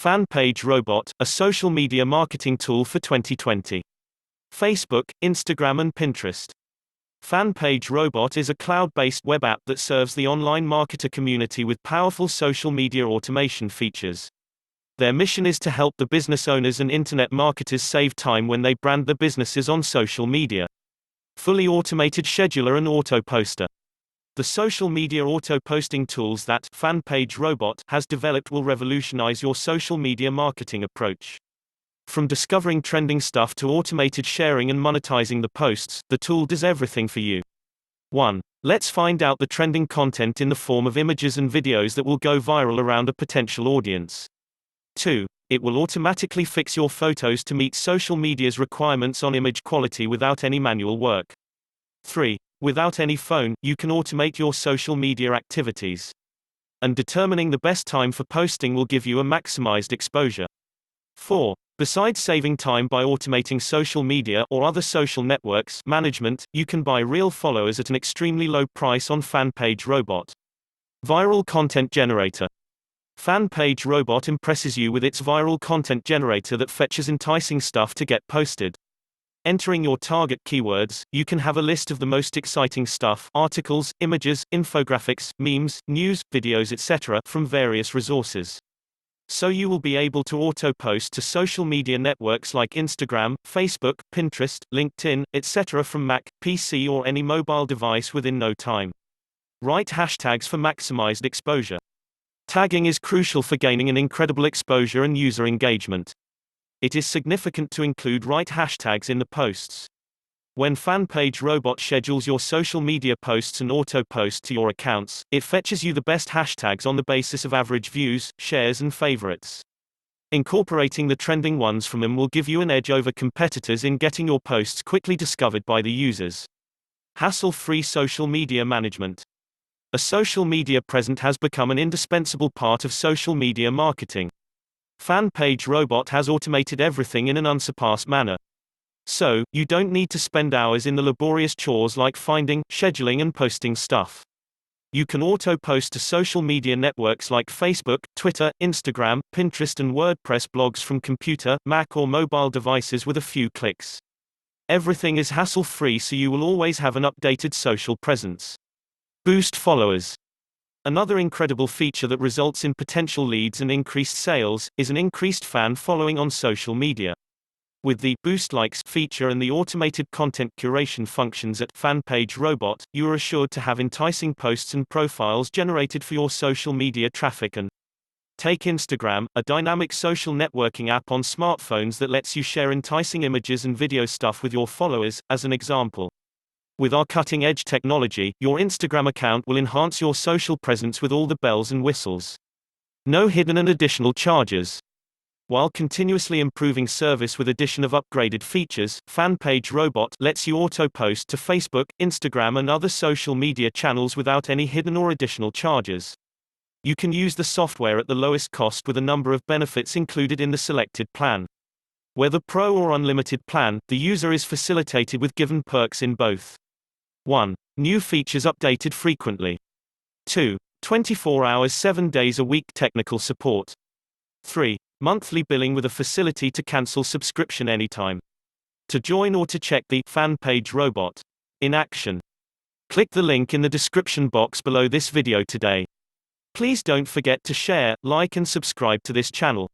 FanPage Robot, a social media marketing tool for 2020. Facebook, Instagram and Pinterest. FanPage Robot is a cloud-based web app that serves the online marketer community with powerful social media automation features. Their mission is to help the business owners and internet marketers save time when they brand their businesses on social media. Fully automated scheduler and auto-poster. The social media auto-posting tools that FanPage Robot has developed will revolutionize your social media marketing approach. From discovering trending stuff to automated sharing and monetizing the posts, the tool does everything for you. 1. Let's find out the trending content in the form of images and videos that will go viral around a potential audience. 2. It will automatically fix your photos to meet social media's requirements on image quality without any manual work. 3. Without any phone, you can automate your social media activities. And determining the best time for posting will give you a maximized exposure. 4. Besides saving time by automating social media or other social networks management, you can buy real followers at an extremely low price on FanPage Robot. Viral content generator. FanPage Robot impresses you with its viral content generator that fetches enticing stuff to get posted. Entering your target keywords, you can have a list of the most exciting stuff, articles, images, infographics, memes, news, videos etc. from various resources. So you will be able to auto-post to social media networks like Instagram, Facebook, Pinterest, LinkedIn, etc. from Mac, PC or any mobile device within no time. Write hashtags for maximized exposure. Tagging is crucial for gaining an incredible exposure and user engagement. It is significant to include right hashtags in the posts. When FanPage Robot schedules your social media posts and auto-post to your accounts, it fetches you the best hashtags on the basis of average views, shares and favorites. Incorporating the trending ones from them will give you an edge over competitors in getting your posts quickly discovered by the users. Hassle-free social media management. A social media presence has become an indispensable part of social media marketing. FanPage Robot has automated everything in an unsurpassed manner. So, you don't need to spend hours in the laborious chores like finding, scheduling and posting stuff. You can auto-post to social media networks like Facebook, Twitter, Instagram, Pinterest and WordPress blogs from computer, Mac or mobile devices with a few clicks. Everything is hassle-free so you will always have an updated social presence. Boost followers. Another incredible feature that results in potential leads and increased sales is an increased fan following on social media. With the Boost Likes feature and the automated content curation functions at FanPage Robot, you are assured to have enticing posts and profiles generated for your social media traffic. And take Instagram, a dynamic social networking app on smartphones that lets you share enticing images and video stuff with your followers, as an example. With our cutting-edge technology, your Instagram account will enhance your social presence with all the bells and whistles. No hidden and additional charges. While continuously improving service with addition of upgraded features, FanPage Robot lets you auto-post to Facebook, Instagram and other social media channels without any hidden or additional charges. You can use the software at the lowest cost with a number of benefits included in the selected plan. Whether Pro or Unlimited plan, the user is facilitated with given perks in both. 1. New features updated frequently. 2. 24 hours 7 days a week technical support. 3. Monthly billing with a facility to cancel subscription anytime. To join or to check the FanPage Robot in action, click the link in the description box below this video today. Please don't forget to share, like and subscribe to this channel.